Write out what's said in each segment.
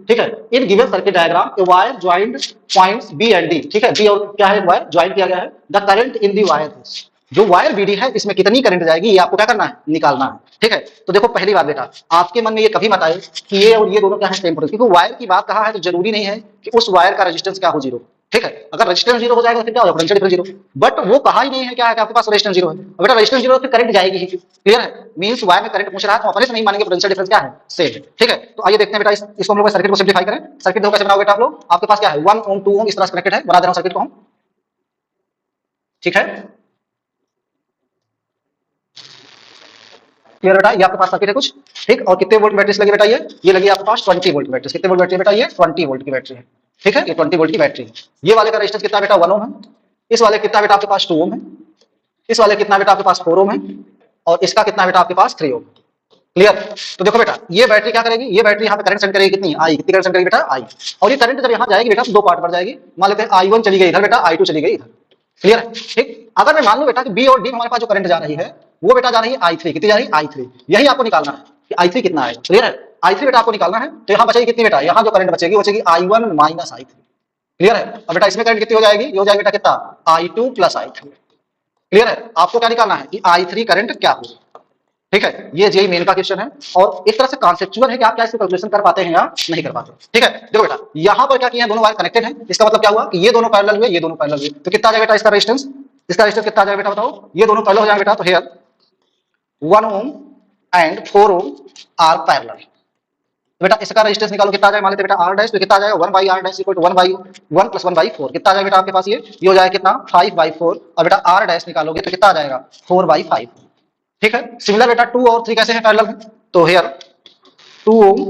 ठीक है, in given circuit diagram a wire joint points B and D, ठीक है, बी और क्या है, वायर ज्वाइंट किया गया है, the current in the wire, जो वायर बीडी है इसमें कितनी करंट जाएगी ये आपको क्या करना है, निकालना है। ठीक है, तो देखो पहली बात बेटा, आपके मन में ये कभी मत आए कि ये और ये दोनों क्या है सेम पोटेंशियल, क्योंकि वायर की बात कहा है तो जरूरी नहीं है कि उस वायर का रेजिस्टेंस क्या हो, जीरो। ठीक है, अगर रेजिस्टेंस जीरो हो जाएगा तो फिर क्या होगा, पोटेंशियल डिफरेंस जीरो, बट वो कहा ही नहीं है क्या है कि आपके पास रेजिस्टेंस जीरो है, और बेटा रेजिस्टेंस जीरो फिर करंट जाएगी ही, क्लियर है, मींस वायर में करंट पूछ रहा है तो अपने से नहीं मानेंगे, पोटेंशियल डिफरेंस क्या है, सेम है। ठीक है, तो आइए देखते हैं बेटा इसको हम लोग सर्किट को सिंपलीफाई करें। सर्किट देखो कैसे बनाओगे बेटा आप लोग, आपके पास क्या है 1 ओम 2 ओम इस तरह से कनेक्टेड है, बना दे रहा हूं सर्किट को हम। ठीक है, क्लियर बेटा, ये आपके पास सर्किट है कुछ, ठीक, और कितने वोल्ट बैटरी लगी बेटा, ये लगी आपके पास 20 वोल्ट बैटरी। कितने वोल्ट बैटरी बेटा, ये 20 वोल्ट की बैटरी है। ठीक है, ये 20 वोल्ट की बैटरी है। ये वाले का रेजिस्टेंस कितना बेटा 1 ओम है, इस वाले कितना बेटा आपके पास 2 ओम है, इस वाले कितना बेटा आपके पास 4 ओम है, और इसका कितना बेटा आपके पास 3 ओम। क्लियर, तो देखो बेटा ये बैटरी क्या करेगी, ये बैटरी यहाँ पे करंट सेंड करेगी कितनी, आई, कितनी करंट सेंड करेगी बेटा, आई, और ये करंट जब यहाँ जाएगी बेटा तो दो पार्ट पर जाएगी, मान लेते हैं I1 चली गई इधर बेटा, I2 चली गई इधर। क्लियर है, ठीक, अगर मैं मान लूं बेटा कि बी और डी हमारे पास जो करंट जा रही है वो बेटा जा रही है I3, कितनी जा रही है I3, यही आपको निकालना है कि I3 कितना आएगा। क्लियर है, I3 बेटा आपको निकालना है, तो यहाँ बचेगी कितनी बेटा, यहाँ जो करंट बचेगी बचेगी I1 माइनस I3। क्लियर है, अब बेटा इसमें करंट कितनी हो जाएगी, ये हो जाएगी बेटा कितना I2 प्लस I3। क्लियर है, आपको क्या निकालना है कि I3 करंट क्या होगा। ठीक है, ये जेई मेन का क्वेश्चन है, और एक तरह से कॉन्सेप्चुअल है कि आप क्या इसको कैलकुलेशन कर पाते हैं या नहीं कर पाते। ठीक है, देखो बेटा यहाँ पर क्या किया है, दोनों वायर कनेक्टेड है, इसका मतलब क्या हुआ कि ये दोनों पैरेलल हुए, ये दोनों पैरेलल हुए, तो कितना आ जाएगा बेटा इसका रेजिस्टेंस, कितना आ जाएगा बेटा बताओ, ये दोनों पैरेलल हो जाएंगे बेटा, तो here 1 ohm and 4 ohm are parallel. बेटा इसका रेजिस्टेंस निकालो, कितना आ जाएगा, मान लेते बेटा आर डैश, तो कितना आ जाएगा 1 by R dash equal to 1 by 1 plus 1 by 4, कितना आ जाएगा बेटा आपके पास, ये हो जाएगा कितना 5 बाई 4, और बेटा आर डैश निकालोगे तो कितना आ जाएगा 4 बाई 5। ठीक है, सिमिलर बेटा 2 और 3 कैसे हैं, पैरेलल हैं, तो here 2 ohm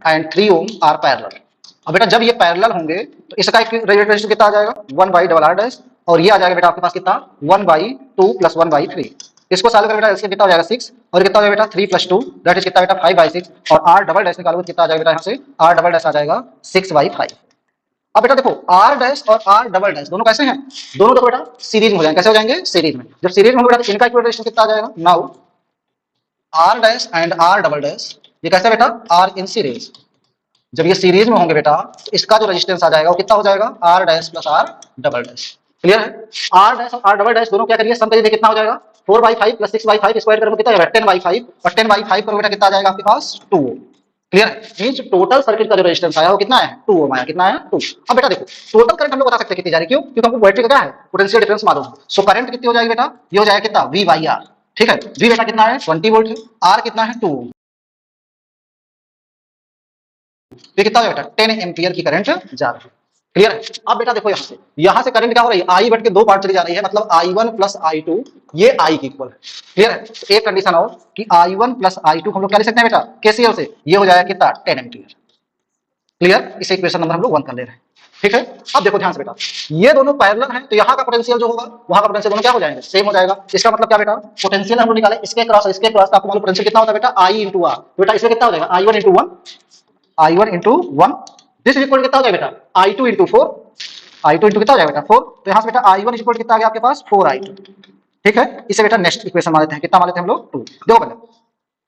and 3 ohm are parallel. अब बेटा जब ये पैरेलल होंगे तो इसका एक रेजिस्टेंस कितना आ जाएगा 1 बाई डबल आर डैश, और ये आ जाएगा बेटा आपके पास कितना 1 बाई 2 प्लस 1 बाई 3। इसको सॉल्व करें बेटा, इसका कितना हो जाएगा 6, और कितना हो जाएगा बेटा 3 प्लस 2 दैट इज कितना बेटा 5 बाई 6, और आर डबल डैश निकालोगे कितना आ जाएगा बेटा, यहाँ से आर डबल डैश आ जाएगा 6 बाई 5। अब बेटा देखो आर डैश और आर डबल डैश दोनों कैसे हैं, दोनों देखो बेटा सीरीज में हो जाएंगे, कैसे हो जाएंगे, सीरीज में। जब सीरीज में हो बेटा इनका इक्वल रेजिस्टेंस कितना आ जाएगा, now R dash and R double dash, ये कैसे बेटा आर इन सीरीज, जब ये सीरीज में होंगे बेटा तो इसका जो रेजिस्टेंस आ जाएगा वो कितना हो जाएगा R dash plus R double dash. Clear है, आर डैश और आर डबल डैश दोनों क्या करिए सम करिए, कितना हो जाएगा 4 बाई 5 प्लस 6 बाई 5 स्क्वायर करोगे कितना जाएगा 10 बाई 5, और 10 बाई 5 करोगे बेटा कितना आ जाएगा आपके पास 2 ओम। क्लियर है, मींस टोटल सर्किट का जो रेजिस्टेंस आया वो कितना है 2 ओम आया, कितना आया 2। अब बेटा देखो टोटल करंट हम लोग बता सकते हैं कितनी जा रही है, क्यों, क्योंकि हमको बैटरी का क्या है पोटेंशियल डिफरेंस मालूम है। सो करंट कितनी हो जाएगी बेटा, ये हो जाएगा कितना V बाई आर। ठीक है, V बेटा कितना है 20 वोल्ट है, R कितना है 2 ओम, ये कितना हो बेटा 10 एम्पियर की करंट जा रही है। क्लियर है, अब बेटा देखो यहां से करंट क्या हो रही है, आई बढ़ के दो पार्ट चली जा रही है, मतलब I1 प्लस I2 ये I की इक्वल है। क्लियर है, तो एक कंडीशन और कि I1 प्लस I2 हम लोग क्या लिख सकते हैं बेटा केसीएल से, ये हो जाएगा कितना 10 एम्पियर। क्लियर, इसे इक्वेशन नंबर हम लोग 1 कर ले रहे हैं। ठीक है, अब देखो ध्यान से बेटा ये दोनों पैरेलल हैं, तो यहाँ का पोटेंशियल जो होगा वहां का पोटेंशियल दोनों क्या हो जाएंगे, सेम हो जाएगा। इसका मतलब क्या बेटा पोटेंशियल हम लोग निकाले इसके क्रॉस आपको मालूम पोटेंशियल कितना होता है बेटा I इंटू आर, बेटा इसमें कितना हो जाएगा I1 into 1, I1 into 1 this equal कितना हो जाएगा बेटा I2 इंटू 4, I2 इंटू कितना हो जाएगा बेटा 4, तो यहाँ से बेटा I1 इक्वल कितना आ गया आपके पास 4I2। ठीक है, इसे बेटा नेक्स्ट इक्वेशन मान लेते हैं, कितना मान लेते हैं हम लोग 2। देखो पहले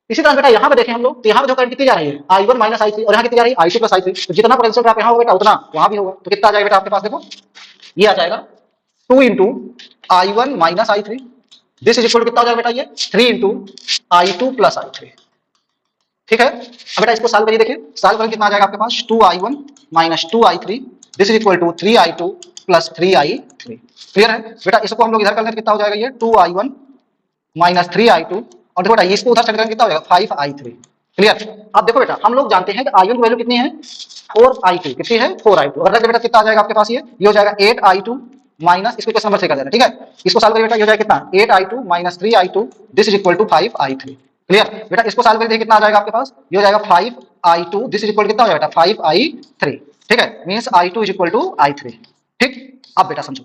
इसी तरह बेटा यहाँ पे देखें हम लोग, तो यहाँ पे जो करंट कितनी जा रही है I1 माइनस I3, और यहाँ कितनी जा रही है I2 प्लस I3, तो जितना पोटेंशियल ड्रॉप यहाँ होगा बेटा उतना वहां भी होगा, तो कितना आ जाएगा बेटा आपके पास देखो ये आ जाएगा 2 into I1 minus I3 this is equal कितना हो जाएगा बेटा ये 3 इंटू I2 प्लस I3। ठीक है, अब बेटा इसको सॉल्व करिए, देखिए सॉल्व करें कितना आ जाएगा आपके पास 2I1 minus 2I3 this is equal to 3I2 plus 3I3। Clear है बेटा, इसको हम लोग इधर करते कितना हो जाएगा ये 2I1 माइनस 3I2, और देखो बेटा इसको उधर सेट करेंगे कितना हो जाएगा 5I3। क्लियर, अब देखो बेटा हम लोग जानते हैं कि I1 की वैल्यू कितनी है 4I2, कितनी है 4I2, अगर बेटा कितना आ जाएगा आपके पास ये हो जाएगा 8I2 माइनस, इसको क्वेश्चन नंबर 6 कर देना। ठीक है, इसको सॉल्व करिए बेटा, ये हो जाएगा कितना 8I2 minus 3I2 this is equal to 5I3। Clear बेटा, इसको सॉल्व करके कितना आ जाएगा आपके पास, ये हो जाएगा 5I2 दिस इज इक्वल कितना हो जाएगा बेटा 5I3। ठीक है, means I2 is equal to I3। ठीक, अब बेटा समझो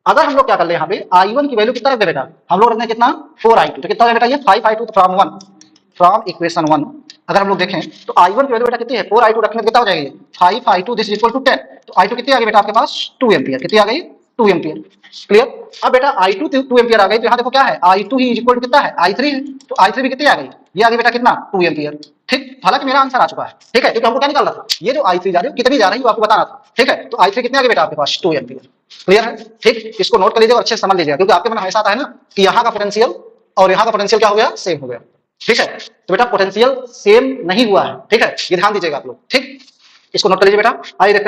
अगर हम लोग क्या कर ले यहाँ पे I1 की वैल्यू कितना रख दे बेटा, हम लोग रखने कितना 4I2, तो कितना हो जाएगा बेटा ये 5I2 फ्रॉम इक्वेशन 1 अगर हम लोग देखें तो I1 की वैल्यू बेटा कितनी है 4I2 रखने कितना हो जाएगा ये 5I2 this is equal to 10, तो I2 कितनी आ गई बेटा आपके पास 2 एम्पियर, कितनी आ गई 2 एम्पियर। क्लियर, अब बेटा I2 2 एम्पियर आ गई, तो यहाँ देखो क्या है I2 ही इक्वल टू कितना है I3 है, तो I3 भी कितनी आ गई, ये आ गई बेटा कितना 2 एम्पियर। ठीक, हालांकि मेरा आंसर आ चुका है, ठीक है, क्योंकि हमको क्या निकालना था, ये जो I3 जा रही है कितनी जा रही है वो आपको बताना था, ठीक है। तो I3 कितने आ गए बेटा आपके पास 2 एम्पीयर। क्लियर है, ठीक, इसको नोट कर लीजिए और अच्छे से समझ लीजिए, क्योंकि आपके मन हमेशा आता है ना कि यहाँ का पोटेंशियल और यहाँ का पोटेंशियल क्या हो गया, सेम हो गया, ठीक है। तो बेटा पोटेंशियल सेम नहीं हुआ है, ठीक है, ये ध्यान दीजिएगा आप लोग, ठीक। इसको नोट कर लीजिए बेटा। आइए देखते हैं